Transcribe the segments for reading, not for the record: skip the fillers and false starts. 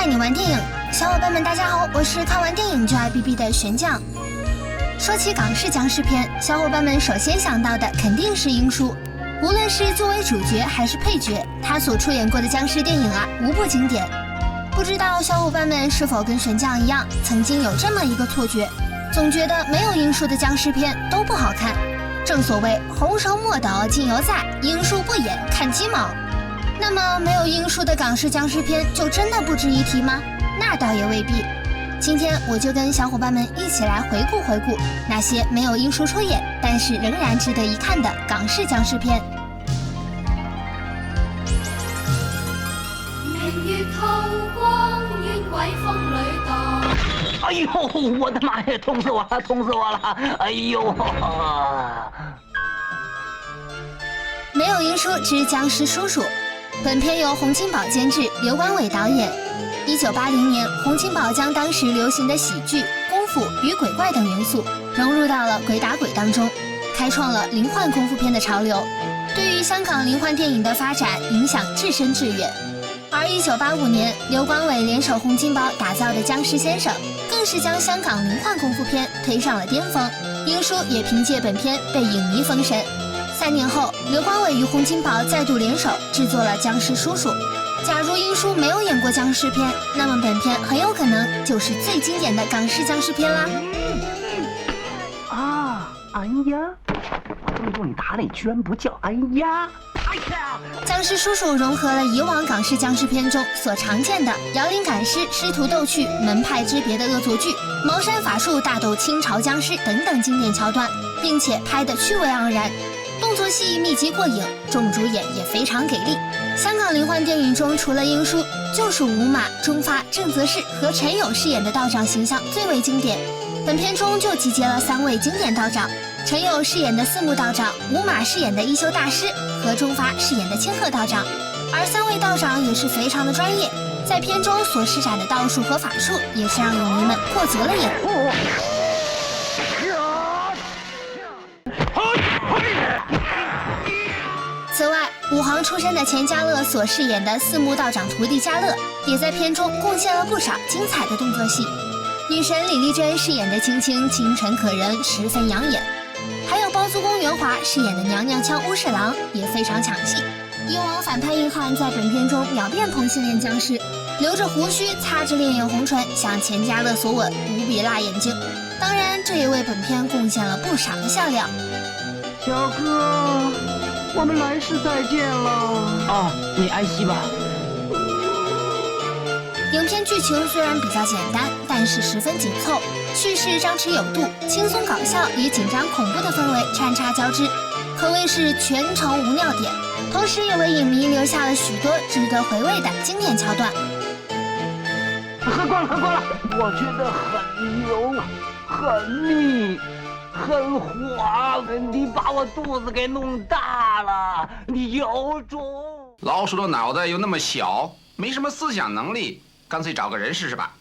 带你玩电影，小伙伴们大家好，我是看完电影就爱 BB 的玄酱。说起港式僵尸片，小伙伴们首先想到的肯定是英叔。无论是作为主角还是配角，他所出演过的僵尸电影啊，无不经典。不知道小伙伴们是否跟玄酱一样，曾经有这么一个错觉，总觉得没有英叔的僵尸片都不好看。正所谓红绳莫倒金犹在，英叔不演看鸡毛。那么没有英叔的港式僵尸片就真的不值一提吗？那倒也未必。今天我就跟小伙伴们一起来回顾那些没有英叔出演但是仍然值得一看的港式僵尸片。明月透光，冤鬼风里荡。哎呦，我的妈呀，痛死我了！哎呦！没有英叔之僵尸叔叔。本片由洪金宝监制，刘光伟导演。1980年，洪金宝将当时流行的喜剧、功夫与鬼怪等元素融入到了鬼打鬼当中，开创了灵幻功夫片的潮流，对于香港灵幻电影的发展影响至深至远。而1985年，刘光伟联手洪金宝打造的《僵尸先生》更是将香港灵幻功夫片推上了巅峰，英叔也凭借本片被影迷封神。3年后，刘光伟与洪金宝再度联手制作了《僵尸叔叔》。假如英叔没有演过僵尸片，那么本片很有可能就是最经典的港式僵尸片啦。哎呀，这么用力打你居然不叫哎呀！哎呀！僵尸叔叔融合了以往港式僵尸片中所常见的摇铃赶尸、师徒斗趣、门派之别的恶作剧、茅山法术大斗清朝僵尸等等经典桥段，并且拍得趣味盎然。动作戏密集过瘾，众主演也非常给力。香港灵幻电影中，除了英叔，就是吴马、钟发、郑则仕和陈友饰演的道长形象最为经典。本片中就集结了3位经典道长：陈友饰演的四目道长，吴马饰演的一休大师和钟发饰演的千鹤道长。而3位道长也是非常的专业，在片中所施展的道术和法术，也是让影迷们过足了瘾。此外，武行出身的钱嘉乐所饰演的四目道长徒弟嘉乐，也在片中贡献了不少精彩的动作戏。女神李丽珍饰演的青青清纯可人，十分养眼。还有包租公袁华饰演的娘娘腔巫侍郎也非常抢戏。以往反派硬汉在本片中秒变同性恋僵尸，留着胡须，擦着烈焰红唇，向钱嘉乐所吻，无比辣眼睛。当然，这也为本片贡献了不少的笑料。小哥，我们来世再见了。你安息吧。影片剧情虽然比较简单，但是十分紧凑，叙事张弛有度，轻松搞笑与紧张恐怖的氛围穿插交织，可谓是全程无尿点，同时也为影迷留下了许多值得回味的经典桥段。喝光了，我觉得很油，很腻，很滑，你把我肚子给弄大了，你有种！老鼠的脑袋又那么小，没什么思想能力，干脆找个人试试吧。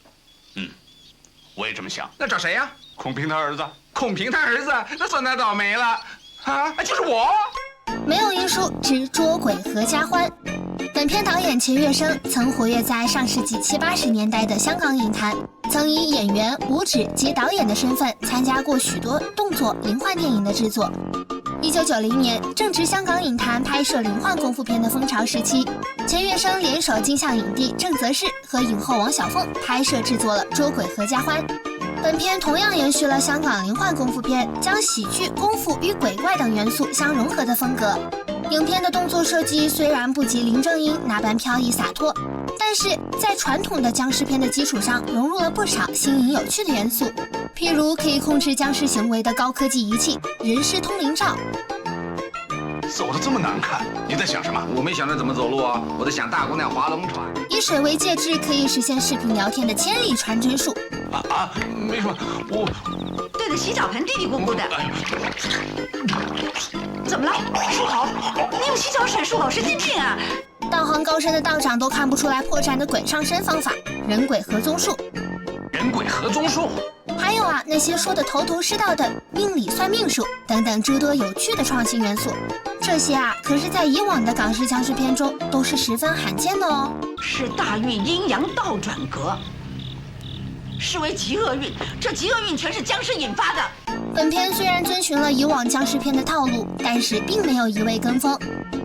我也这么想。那找谁呀？孔平他儿子。孔平他儿子，那算他倒霉了啊！就是我。没有英叔之捉鬼合家欢。本片导演钱月生曾活跃在上世纪70、80年代的香港影坛，曾以演员、武指及导演的身份参加过许多动作灵幻电影的制作。1990年，正值香港影坛拍摄灵幻功夫片的风潮时期，钱月生联手金像影帝郑则仕和影后王小凤拍摄制作了《捉鬼合家欢》。本片同样延续了香港灵幻功夫片将喜剧、功夫与鬼怪等元素相融合的风格。影片的动作设计虽然不及林正英那般飘逸洒脱，但是在传统的僵尸片的基础上融入了不少新颖有趣的元素，譬如可以控制僵尸行为的高科技仪器人视通灵罩。走得这么难看，你在想什么？我没想着怎么走路啊，我在想大姑娘划龙船。以水为介质可以实现视频聊天的千里传真术。没什么，我对着洗澡盆嘀嘀咕咕的。怎么了？漱口？你用洗脚水漱口，神经病啊！道行高深的道长都看不出来破绽的鬼上身方法，人鬼合综术。人鬼合综术。还有那些说的头头是道的命理算命术等等诸多有趣的创新元素。这些啊，可是在以往的港式僵尸片中都是十分罕见的哦。是大运阴阳倒转格，是为极厄运，这极厄运全是僵尸引发的。本片虽然遵循了以往僵尸片的套路，但是并没有一味跟风。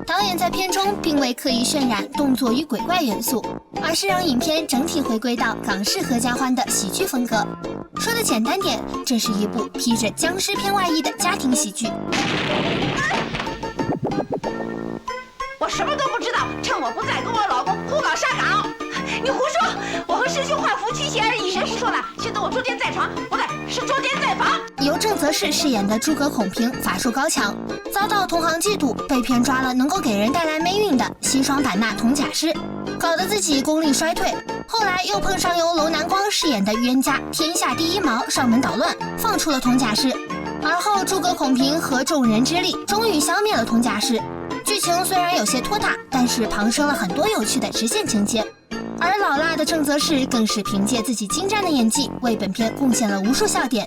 导演在片中并未刻意渲染动作与鬼怪元素，而是让影片整体回归到港式合家欢的喜剧风格。说的简单点，这是一部披着僵尸片外衣的家庭喜剧。我什么都不知道，趁我不在跟我老公胡搞瞎搞。你胡说！我和师兄换服驱邪而已，谁胡说了？现在我捉奸在床，不对，是捉奸在房。由郑则仕饰演的诸葛孔平法术高强，遭到同行嫉妒，被骗抓了能够给人带来霉运的西双版纳铜甲师，搞得自己功力衰退。后来又碰上由楼南光饰演的冤家天下第一毛上门捣乱，放出了铜甲师。而后诸葛孔平和众人之力，终于消灭了铜甲师。剧情虽然有些拖沓，但是旁生了很多有趣的支线情节。而老辣的郑则仕更是凭借自己精湛的演技，为本片贡献了无数笑点。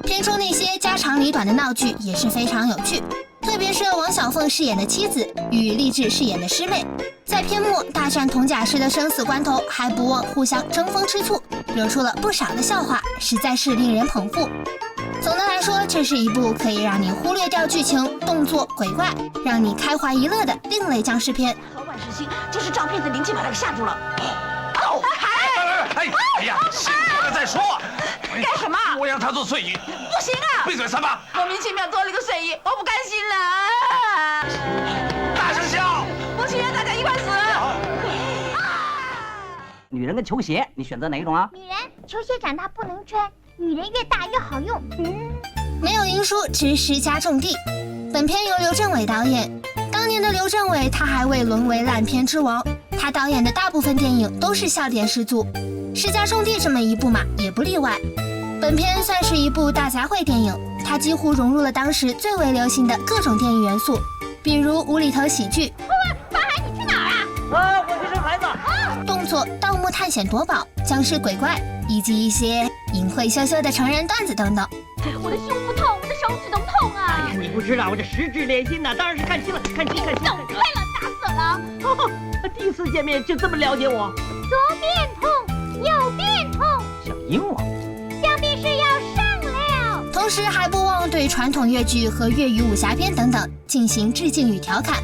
片中那些家长里短的闹剧也是非常有趣，特别是王小凤饰演的妻子与励志饰演的师妹，在片末大战铜甲师的生死关头，还不忘互相争风吃醋，惹出了不少的笑话，实在是令人捧腹。总的来说，这是一部可以让你忽略掉剧情、动作、鬼怪，让你开怀一乐的另类僵尸片。和万事兴就是照片的灵气把他给吓住了。哎呀，醒过来再说。干什么？我让他做睡衣。不行啊！闭嘴，3八。莫名其妙多了一个睡衣，我不甘心了。大声笑！我情愿大家一块死。女人跟球鞋，你选择哪一种啊？女人，球鞋长大不能穿，女人越大越好用。没有因书，知识加种地。本片由刘镇伟导演。当年的刘镇伟，他还未沦为烂片之王，他导演的大部分电影都是笑点十足，世家种地这么一部嘛，也不例外。本片算是一部大杂烩电影，它几乎融入了当时最为流行的各种电影元素，比如无厘头喜剧。法海，你去哪儿啊？我去生孩子。动作、盗墓探险夺宝、僵尸鬼怪，以及一些隐晦羞羞的成人段子等等。我的胸不痛，我的手指头痛啊！哎呀，你不知道我这实质连心呐，当然是看清了，看清。走开了，打死了！第一次见面就这么了解我。左边痛，右边痛，想赢我？想必是要上了。同时还不忘对传统粤剧和粤语武侠片等等进行致敬与调侃。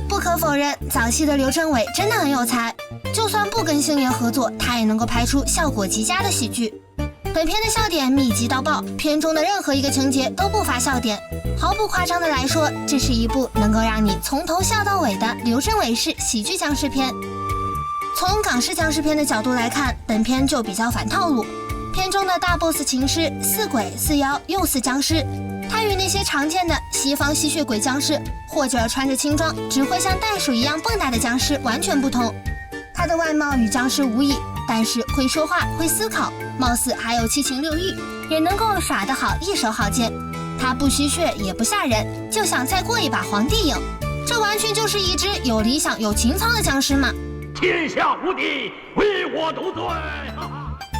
不可否认，早期的刘镇伟真的很有才，就算不跟星爷合作，他也能够拍出效果极佳的喜剧。本片的笑点密集到爆，片中的任何一个情节都不乏笑点。毫不夸张的来说，这是一部能够让你从头笑到尾的刘镇伟式喜剧僵尸片。从港式僵尸片的角度来看，本片就比较反套路。片中的大 boss 情师似鬼似妖又似僵尸，他与那些常见的西方吸血鬼僵尸或者穿着轻装只会像袋鼠一样蹦跶的僵尸完全不同。他的外貌与僵尸无异，但是会说话会思考，貌似还有七情六欲，也能够耍得好一手好剑。他不吸血也不吓人，就想再过一把皇帝瘾，这完全就是一只有理想有情操的僵尸嘛。天下无敌，唯我独尊。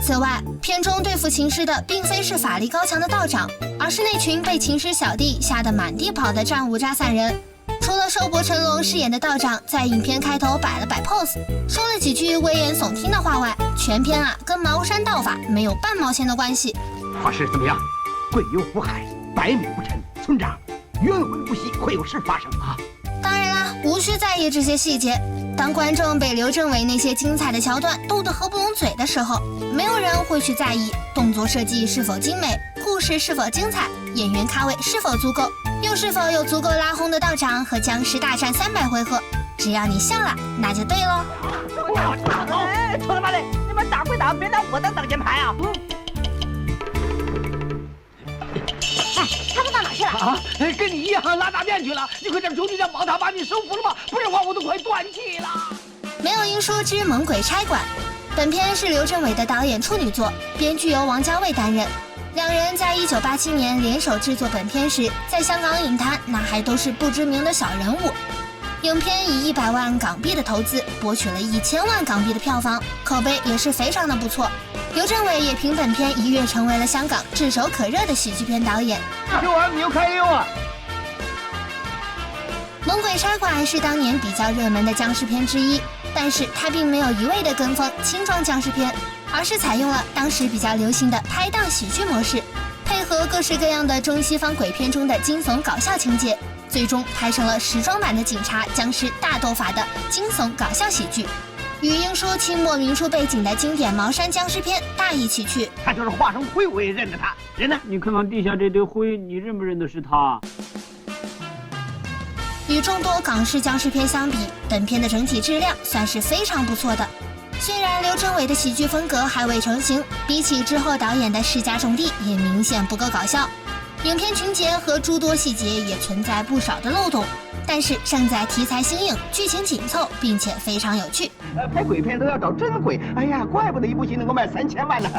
此外，片中对付情师的并非是法力高强的道长，而是那群被情师小弟吓得满地跑的战五渣散人。除了寿伯成龙饰演的道长在影片开头摆了摆 pose， 说了几句危言耸听的话外，全片啊跟茅山道法没有半毛钱的关系。法师怎么样？贵幽福海，百米不沉。村长，冤魂不息，会有事发生啊！当然啦，无需在意这些细节。当观众被刘镇伟那些精彩的桥段逗得合不拢嘴的时候，没有人会去在意动作设计是否精美，故事是否精彩，演员咖位是否足够，又是否有足够拉轰的道长和僵尸大战300回合。只要你笑了，那就对喽。哎，错了吧嘞！你们打归打，别拿我当挡箭牌啊！他们到哪去了？啊，跟你一样拉大便去了。你快点求求帮他把你收服了吧，不然的话我都快断气了。没有因书之猛鬼差馆，本片是刘镇伟的导演处女作，编剧由王家卫担任。两人在1987年联手制作本片时，在香港影坛那还都是不知名的小人物。影片以100万港币的投资博取了1000万港币的票房，口碑也是非常的不错。刘镇伟也凭本片一跃成为了香港炙手可热的喜剧片导演。听完你又开溜啊！《猛鬼差馆》是当年比较热门的僵尸片之一，但是它并没有一味的跟风轻装僵尸片，而是采用了当时比较流行的拍档喜剧模式，配合各式各样的中西方鬼片中的惊悚搞笑情节，最终拍成了时装版的警察僵尸大斗法的惊悚搞笑喜剧，与英叔清末明初背景的经典茅山僵尸片大异其趣。他就是化成灰我也认得他。人呢？你看看地下这堆灰，你认不认得是他？与众多港式僵尸片相比，本片的整体质量算是非常不错的。虽然刘镇伟的喜剧风格还未成型，比起之后导演的世家种地也明显不够搞笑，影片情节和诸多细节也存在不少的漏洞，但是胜在题材新颖，剧情紧凑，并且非常有趣。拍鬼片都要找真鬼，哎呀，怪不得一部戏能够卖3000万呢。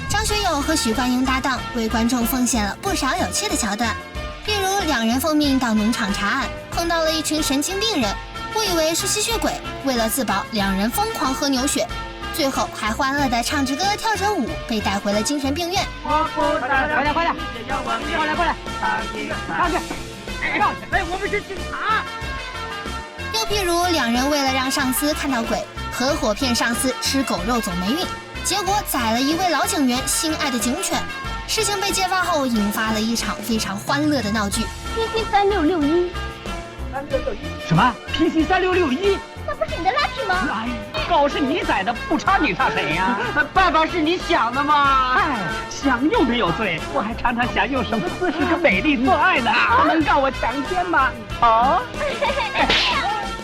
张学友和许冠英搭档，为观众奉献了不少有趣的桥段。譬如两人奉命到农场查案，碰到了一群神经病人，误以为是吸血鬼，为了自保，两人疯狂喝牛血，最后还欢乐地唱着歌跳着舞，被带回了精神病院。快点，快来！上去！哎，我们是警察。又譬如两人为了让上司看到鬼，合伙骗上司吃狗肉总霉运，结果宰了一位老警员心爱的警犬。事情被揭发后，引发了一场非常欢乐的闹剧。PC3661，什么 PC3661？那不是你的 Lucky 吗？哎，狗是你宰的，不差你差谁呀？办法是你想的嘛。哎，想用没有罪，我还常常想用什么姿势跟美丽做爱呢？能告我强奸吗？哦。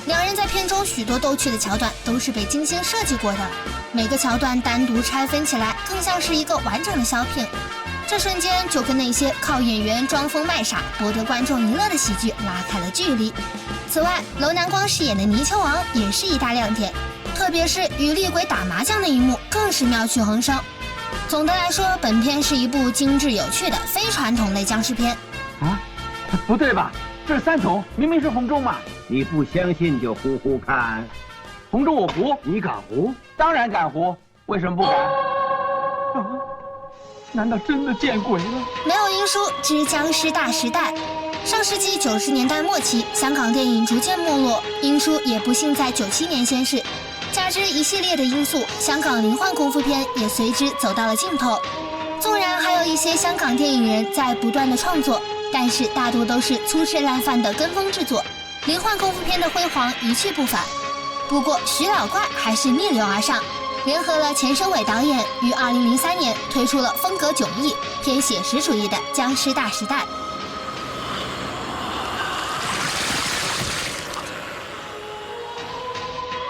两人在片中许多逗趣的桥段都是被精心设计过的，每个桥段单独拆分起来，更像是一个完整的小品。这瞬间就跟那些靠演员装疯卖傻博得观众一乐的喜剧拉开了距离。此外，楼南光饰演的泥鳅王也是一大亮点，特别是与厉鬼打麻将的一幕更是妙趣横生。总的来说，本片是一部精致有趣的非传统类僵尸片。啊，不对吧？这是3筒，明明是红中嘛！你不相信就胡胡看，红中我胡，你敢胡？当然敢胡，为什么不敢？啊？难道真的见鬼了？没有英叔之僵尸大时代。上世纪90年代末期，香港电影逐渐没落，英叔也不幸在97年仙逝。加之一系列的因素，香港灵幻功夫片也随之走到了尽头。纵然还有一些香港电影人在不断的创作，但是大多都是粗制滥贩的跟风制作，灵幻功夫片的辉煌一去不返。不过徐老怪还是逆流而上，联合了钱生伟导演，于2003年推出了风格迥异、偏写实主义的《僵尸大时代》。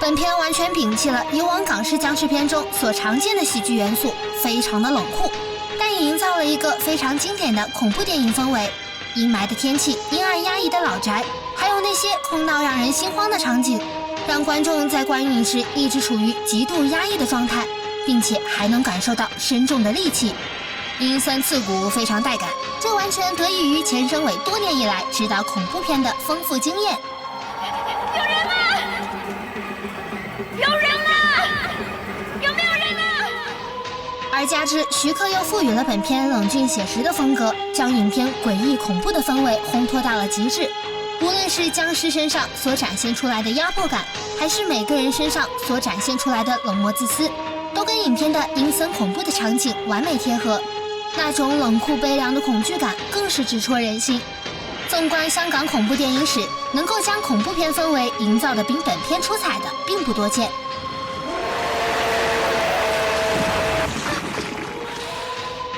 本片完全摒弃了以往港式僵尸片中所常见的喜剧元素，非常的冷酷，但也营造了一个非常经典的恐怖电影氛围。阴霾的天气、阴暗压抑的老宅，还有那些空闹让人心慌的场景，让观众在观影时一直处于极度压抑的状态，并且还能感受到深重的戾气，阴森刺骨，非常带感。这完全得益于钱生伟多年以来执导恐怖片的丰富经验。有人吗？有人吗？有没有人啊？而加之徐克又赋予了本片冷峻写实的风格，将影片诡异恐怖的氛围烘托到了极致。无论是僵尸身上所展现出来的压迫感，还是每个人身上所展现出来的冷漠自私，都跟影片的阴森恐怖的场景完美贴合。那种冷酷悲凉的恐惧感更是直戳人心。纵观香港恐怖电影史，能够将恐怖片氛围营造的比本片出彩的并不多见。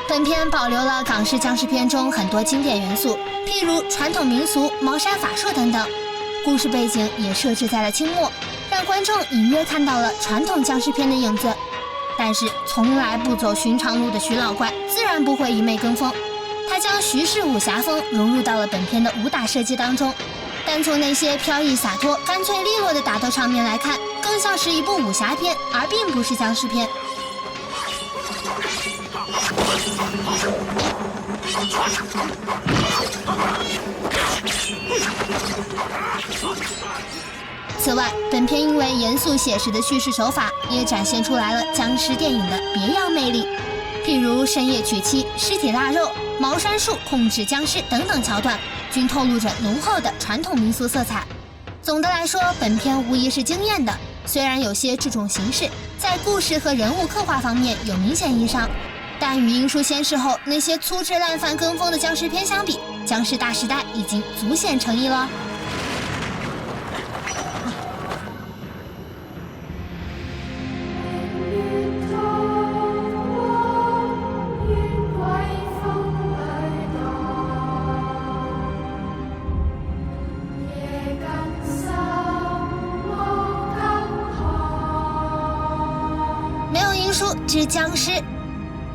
本片保留了港式僵尸片中很多经典元素，譬如传统民俗、茅山法术等等。故事背景也设置在了清末，让观众隐约看到了传统僵尸片的影子。但是从来不走寻常路的徐老怪自然不会一昧跟风，他将徐氏武侠风融入到了本片的武打设计当中。单从那些飘逸洒脱、干脆利落的打斗场面来看，更像是一部武侠片，而并不是僵尸片。此外，本片因为严肃写实的叙事手法，也展现出来了僵尸电影的别样魅力。譬如深夜娶妻、尸体腊肉、茅山术控制僵尸等等桥段，均透露着浓厚的传统民俗色彩。总的来说，本片无疑是惊艳的。虽然有些注重形式，在故事和人物刻画方面有明显异常，但与《英叔先逝》后那些粗制滥犯跟风的僵尸片相比，《僵尸大时代》已经足显诚意了。之僵尸。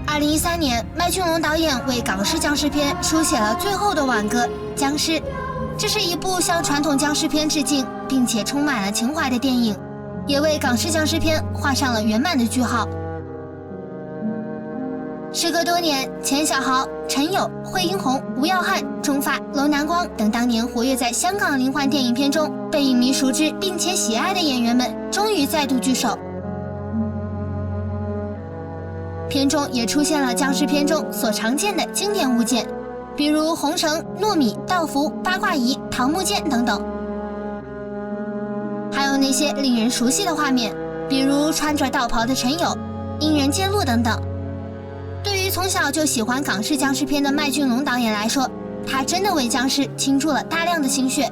2013年，麦浚龙导演为港式僵尸片书写了最后的挽歌《僵尸》，这是一部向传统僵尸片致敬，并且充满了情怀的电影，也为港式僵尸片画上了圆满的句号。时隔多年，钱小豪、陈友、惠英红、吴耀汉、钟发、楼南光等当年活跃在香港灵幻电影片中被影迷熟知并且喜爱的演员们，终于再度聚首。片中也出现了僵尸片中所常见的经典物件，比如红绳、糯米、道符、八卦仪、桃木剑等等，还有那些令人熟悉的画面，比如穿着道袍的陈友、阴人揭露等等。对于从小就喜欢港式僵尸片的麦浚龙导演来说，他真的为僵尸倾注了大量的心血。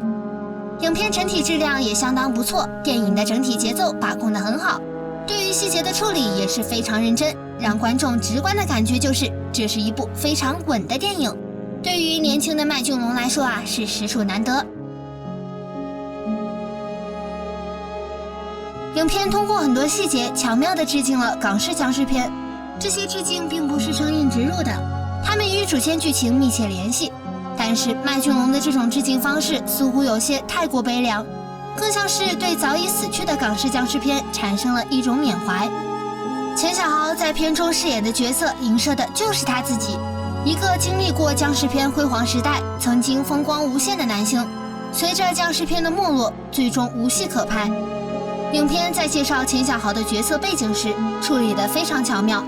影片整体质量也相当不错，电影的整体节奏把控得很好，对于细节的处理也是非常认真，让观众直观的感觉就是这是一部非常稳的电影。对于年轻的麦浚龙来说是实属难得。影片通过很多细节巧妙地致敬了港式僵尸片，这些致敬并不是生硬植入的，它们与主线剧情密切联系。但是麦浚龙的这种致敬方式似乎有些太过悲凉，更像是对早已死去的港式僵尸片产生了一种缅怀。钱小豪在片中饰演的角色影射的就是他自己，一个经历过僵尸片辉煌时代、曾经风光无限的男星，随着僵尸片的没落，最终无戏可拍。影片在介绍钱小豪的角色背景时处理得非常巧妙，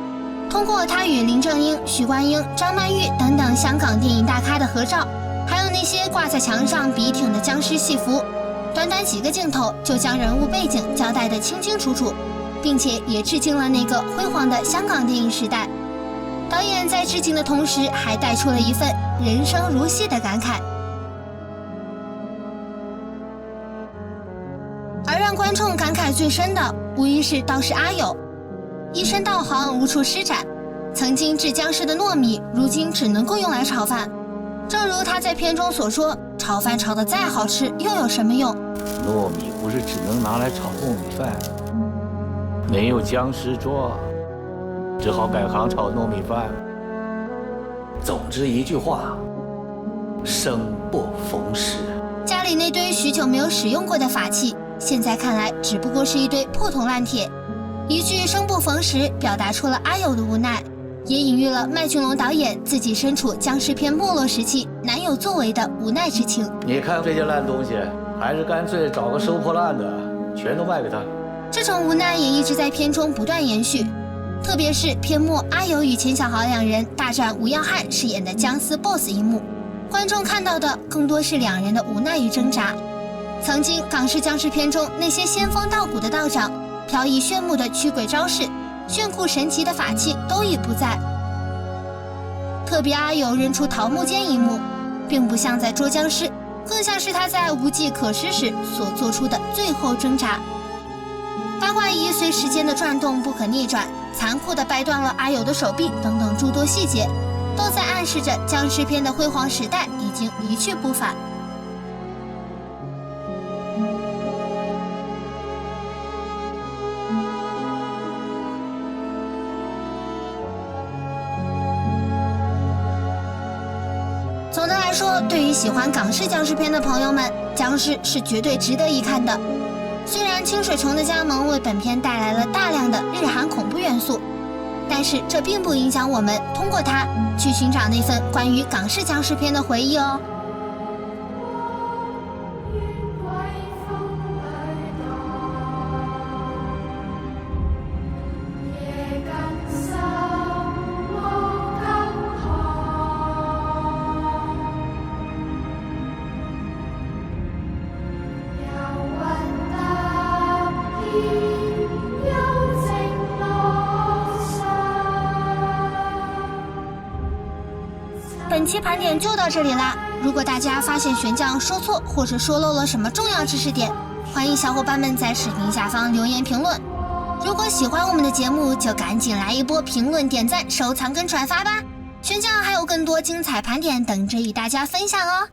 通过他与林正英、许冠英、张曼玉等等香港电影大咖的合照，还有那些挂在墙上笔挺的僵尸戏服，短短几个镜头就将人物背景交代得清清楚楚，并且也致敬了那个辉煌的香港电影时代。导演在致敬的同时还带出了一份人生如戏的感慨。而让观众感慨最深的无疑是道士阿友，一身道行无处施展，曾经制僵尸的糯米如今只能够用来炒饭。正如他在片中所说，炒饭炒得再好吃又有什么用？糯米不是只能拿来炒糯米饭，没有僵尸做，只好改行炒糯米饭。总之一句话，生不逢时。家里那堆许久没有使用过的法器，现在看来只不过是一堆破铜烂铁。一句生不逢时表达出了阿友的无奈，也隐喻了麦浚龙导演自己身处僵尸片没落时期难有作为的无奈之情。你看这些烂东西，还是干脆找个收破烂的全都卖给他。这种无奈也一直在片中不断延续，特别是片末阿友与钱小豪两人大战吴耀汉饰演的僵尸 BOSS 一幕，观众看到的更多是两人的无奈与挣扎。曾经港式僵尸片中那些仙风道骨的道长，飘逸炫目的驱鬼招式，炫酷神奇的法器都已不在。特别阿友认出桃木剑一幕，并不像在捉僵尸，更像是他在无计可施时所做出的最后挣扎。八卦仪随时间的转动不可逆转，残酷地掰断了阿友的手臂等等诸多细节，都在暗示着僵尸片的辉煌时代已经一去不返。总的来说，对于喜欢港式僵尸片的朋友们，僵尸是绝对值得一看的。虽然清水崇的加盟为本片带来了大量的日韩恐怖元素，但是这并不影响我们通过它去寻找那份关于港式僵尸片的回忆哦。本期盘点就到这里啦。如果大家发现玄奘说错或者说漏了什么重要知识点，欢迎小伙伴们在视频下方留言评论。如果喜欢我们的节目，就赶紧来一波评论、点赞、收藏跟转发吧。玄奘还有更多精彩盘点等着与大家分享哦。